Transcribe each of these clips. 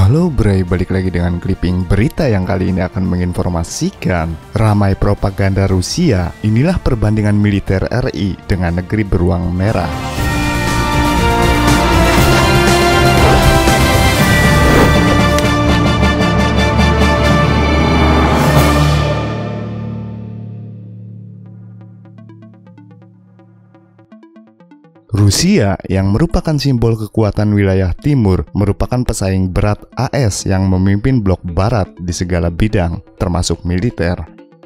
Halo Bray, balik lagi dengan clipping berita yang kali ini akan menginformasikan ramai propaganda Rusia. Inilah perbandingan militer RI dengan negeri beruang merah. Rusia yang merupakan simbol kekuatan wilayah timur merupakan pesaing berat AS yang memimpin blok barat di segala bidang, termasuk militer.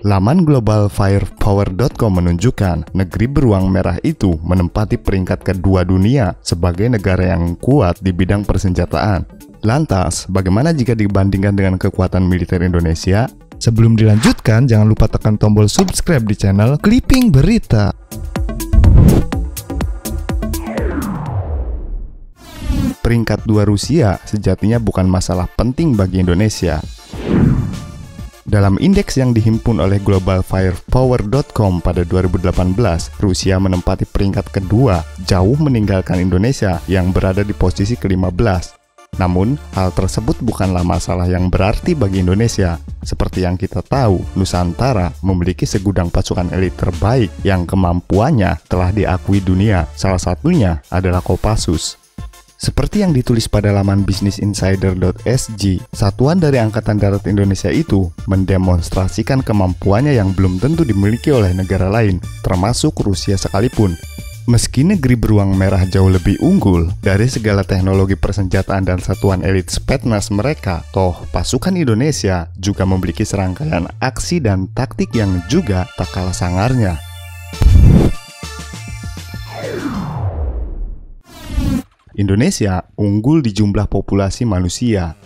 Laman globalfirepower.com menunjukkan negeri beruang merah itu menempati peringkat kedua dunia sebagai negara yang kuat di bidang persenjataan. Lantas, bagaimana jika dibandingkan dengan kekuatan militer Indonesia? Sebelum dilanjutkan, jangan lupa tekan tombol subscribe di channel Clipping Berita. Peringkat 2 Rusia sejatinya bukan masalah penting bagi Indonesia. Dalam indeks yang dihimpun oleh globalfirepower.com pada 2018, Rusia menempati peringkat kedua, jauh meninggalkan Indonesia yang berada di posisi ke-15. Namun, hal tersebut bukanlah masalah yang berarti bagi Indonesia. Seperti yang kita tahu, Nusantara memiliki segudang pasukan elit terbaik yang kemampuannya telah diakui dunia. Salah satunya adalah Kopassus. Seperti yang ditulis pada laman businessinsider.sg, satuan dari Angkatan Darat Indonesia itu mendemonstrasikan kemampuannya yang belum tentu dimiliki oleh negara lain, termasuk Rusia sekalipun. Meski negeri beruang merah jauh lebih unggul dari segala teknologi persenjataan dan satuan elit Spetsnaz mereka, toh pasukan Indonesia juga memiliki serangkaian aksi dan taktik yang juga tak kalah sangarnya. Indonesia unggul di jumlah populasi manusia.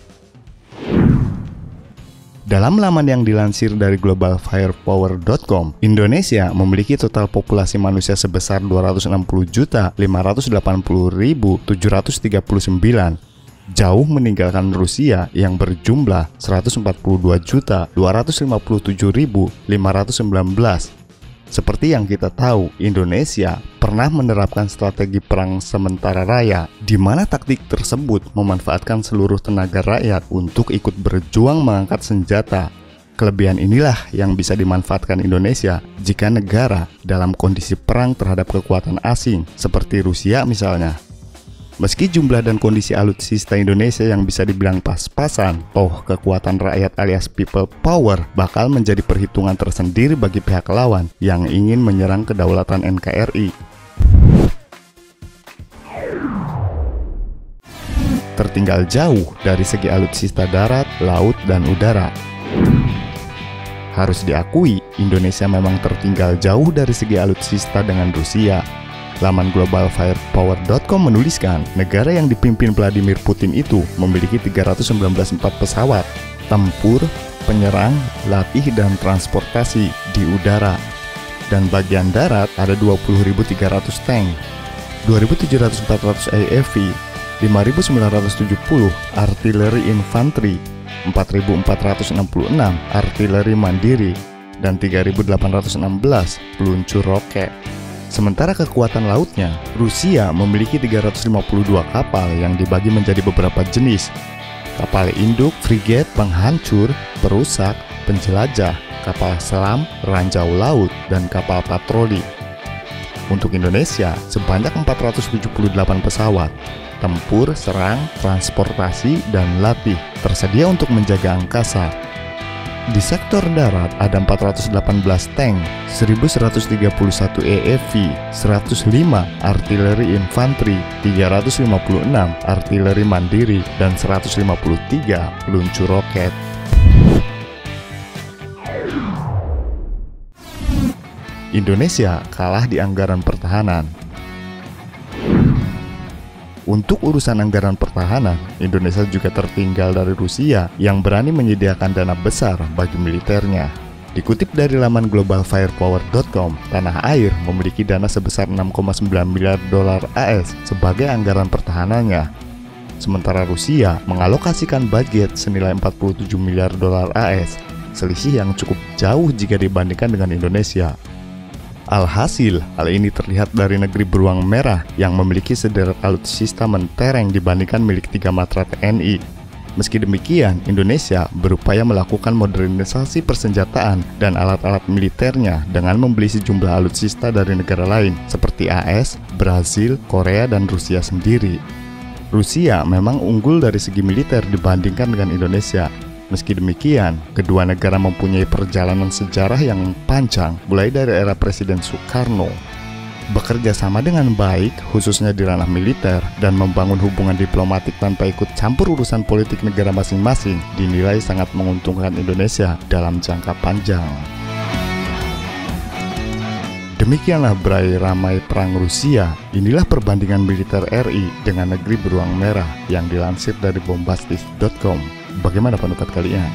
Dalam laman yang dilansir dari globalfirepower.com, Indonesia memiliki total populasi manusia sebesar 260.580.739, jauh meninggalkan Rusia yang berjumlah 142.257.519. Seperti yang kita tahu, Indonesia pernah menerapkan strategi perang sementara raya, di mana taktik tersebut memanfaatkan seluruh tenaga rakyat untuk ikut berjuang mengangkat senjata. Kelebihan inilah yang bisa dimanfaatkan Indonesia jika negara dalam kondisi perang terhadap kekuatan asing, seperti Rusia misalnya. Meski jumlah dan kondisi alutsista Indonesia yang bisa dibilang pas-pasan, toh kekuatan rakyat alias people power bakal menjadi perhitungan tersendiri bagi pihak lawan yang ingin menyerang kedaulatan NKRI. Tertinggal jauh dari segi alutsista darat, laut, dan udara. Harus diakui, Indonesia memang tertinggal jauh dari segi alutsista dengan Rusia. Laman globalfirepower.com menuliskan, negara yang dipimpin Vladimir Putin itu memiliki 319 pesawat tempur, penyerang, latih, dan transportasi di udara. Dan bagian darat ada 20.300 tank, 2.700-400 AFV, 5.970 artileri infanteri, 4.466 artileri mandiri, dan 3.816 peluncur roket. Sementara kekuatan lautnya, Rusia memiliki 352 kapal yang dibagi menjadi beberapa jenis. Kapal induk, friget, penghancur, perusak, penjelajah, kapal selam, ranjau laut, dan kapal patroli. Untuk Indonesia, sebanyak 478 pesawat tempur, serang, transportasi, dan latih tersedia untuk menjaga angkasa. Di sektor darat ada 418 tank, 1131 AFV, 105 artileri infanteri, 356 artileri mandiri, dan 153 peluncur roket. Indonesia kalah di anggaran pertahanan. Untuk urusan anggaran pertahanan, Indonesia juga tertinggal dari Rusia yang berani menyediakan dana besar bagi militernya. Dikutip dari laman globalfirepower.com, tanah air memiliki dana sebesar 6,9 miliar dolar AS sebagai anggaran pertahanannya. Sementara Rusia mengalokasikan budget senilai 47 miliar dolar AS, selisih yang cukup jauh jika dibandingkan dengan Indonesia. Alhasil, hal ini terlihat dari negeri beruang merah yang memiliki sederet alutsista mentereng dibandingkan milik 3 matra TNI. Meski demikian, Indonesia berupaya melakukan modernisasi persenjataan dan alat-alat militernya dengan membeli sejumlah alutsista dari negara lain seperti AS, Brazil, Korea, dan Rusia sendiri. Rusia memang unggul dari segi militer dibandingkan dengan Indonesia. Meski demikian, kedua negara mempunyai perjalanan sejarah yang panjang mulai dari era Presiden Soekarno. Bekerja sama dengan baik, khususnya di ranah militer, dan membangun hubungan diplomatik tanpa ikut campur urusan politik negara masing-masing dinilai sangat menguntungkan Indonesia dalam jangka panjang. Demikianlah berai ramai perang Rusia. Inilah perbandingan militer RI dengan negeri beruang merah yang dilansir dari bombastis.com. Bagaimana pendapat kalian?